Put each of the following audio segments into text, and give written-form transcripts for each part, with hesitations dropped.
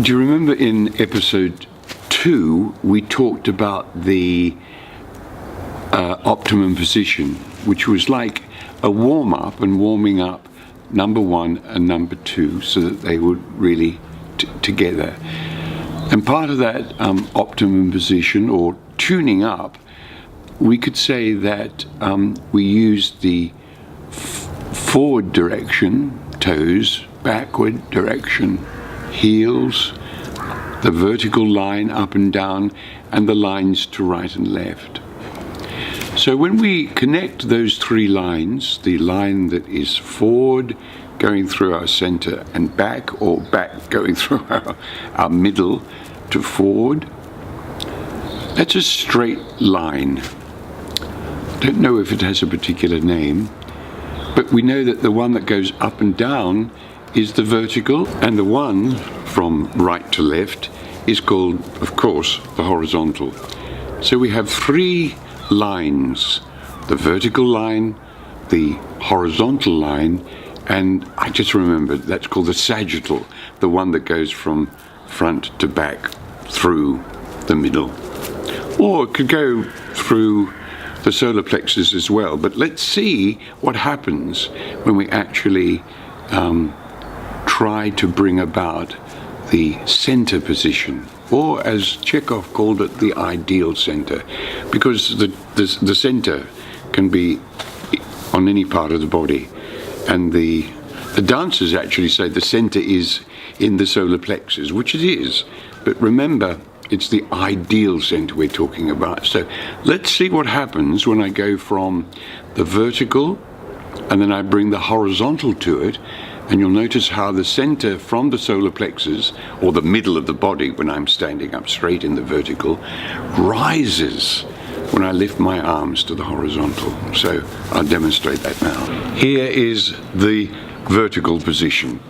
Do you remember in episode 2 we talked about the optimum position, which was like a warm-up and warming up number 1 and number 2 so that they would really together. And part of that optimum position or tuning up, we could say that we used the forward direction, toes, backward direction, heels, the vertical line up and down, and the lines to right and left. So when we connect those 3 lines, the line that is forward going through our center and back, or back going through our middle to forward, that's a straight line. Don't know if it has a particular name, but we know that the one that goes up and down is the vertical, and the one from right to left is called, of course, the horizontal. So we have 3 lines: the vertical line, the horizontal line, and I just remembered that's called the sagittal, the one that goes from front to back through the middle. Or it could go through the solar plexus as well. But let's see what happens when we actually try to bring about the center position, or as Chekhov called it, the ideal center, because the center can be on any part of the body, and the dancers actually say the center is in the solar plexus, which it is, but remember, it's the ideal center we're talking about. So let's see what happens when I go from the vertical and then I bring the horizontal to it, and you'll notice how the center from the solar plexus, or the middle of the body when I'm standing up straight in the vertical, rises when I lift my arms to the horizontal. So I'll demonstrate that now. Here is the vertical position.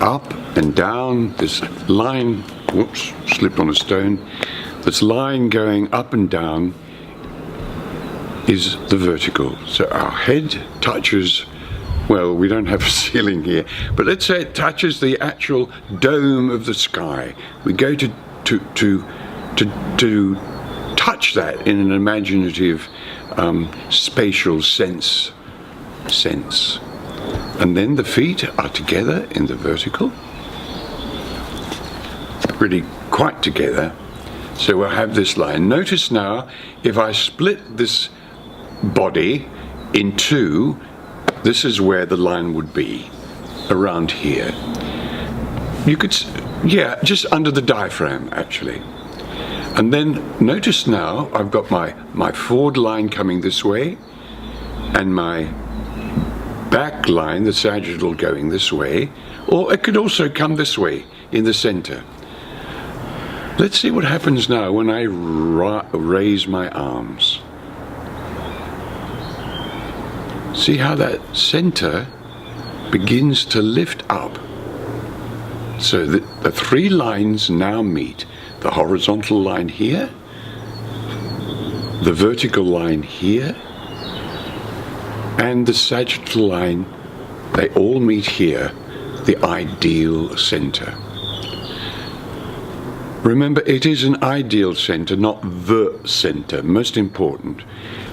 Up and down, this line, whoops, slipped on a stone. This line going up and down is the vertical. So our head touches, well, we don't have a ceiling here, but let's say it touches the actual dome of the sky. We go to touch that in an imaginative spatial sense. And then the feet are together in the vertical, really quite together. So we'll have this line. Notice now, if I split this body in 2, this is where the line would be, around here. You could, yeah, just under the diaphragm, actually. And then notice now, I've got my forward line coming this way, and my back line, the sagittal, going this way, or it could also come this way in the center. Let's see what happens now when I raise my arms. See how that center begins to lift up. So that the 3 lines now meet. The horizontal line here, the vertical line here, and the sagittal line, they all meet here, the ideal center. Remember, it is an ideal center, not the center, most important.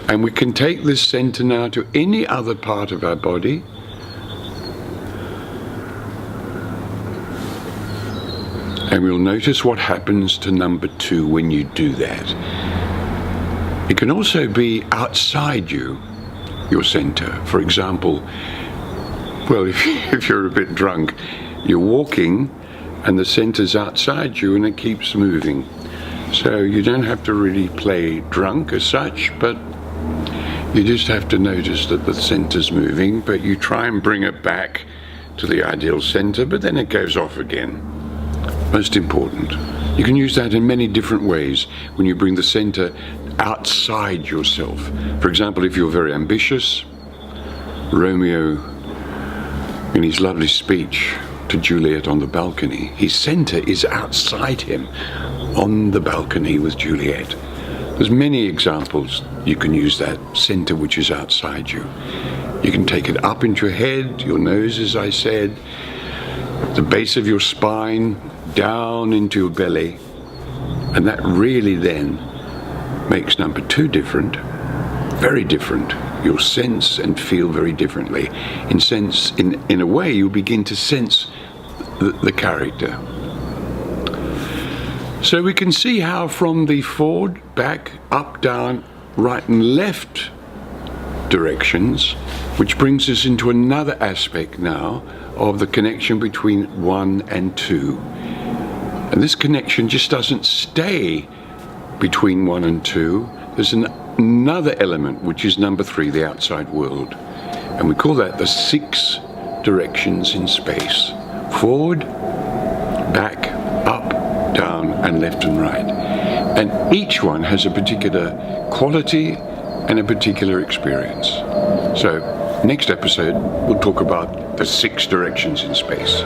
And we can take this center now to any other part of our body. And we'll notice what happens to number 2 when you do that. It can also be outside you, your center. For example, well, if you're a bit drunk, you're walking and the center's outside you and it keeps moving. So you don't have to really play drunk as such, but you just have to notice that the center's moving, but you try and bring it back to the ideal center, but then it goes off again. Most important. You can use that in many different ways when you bring the center outside yourself. For example, if you're very ambitious, Romeo, in his lovely speech to Juliet on the balcony, his center is outside him on the balcony with Juliet. There's many examples you can use that center which is outside you. You can take it up into your head, your nose, as I said, the base of your spine down into your belly, and that really then makes number 2 different, very different. You'll sense and feel very differently. In a way, you'll begin to sense the character. So we can see how from the forward, back, up, down, right and left directions, which brings us into another aspect now of the connection between 1 and 2. And this connection just doesn't stay between 1 and 2. There's another element, which is number 3, the outside world. And we call that the 6 directions in space. Forward, back, up, down, and left and right. And each one has a particular quality and a particular experience. So, next episode, we'll talk about the 6 directions in space.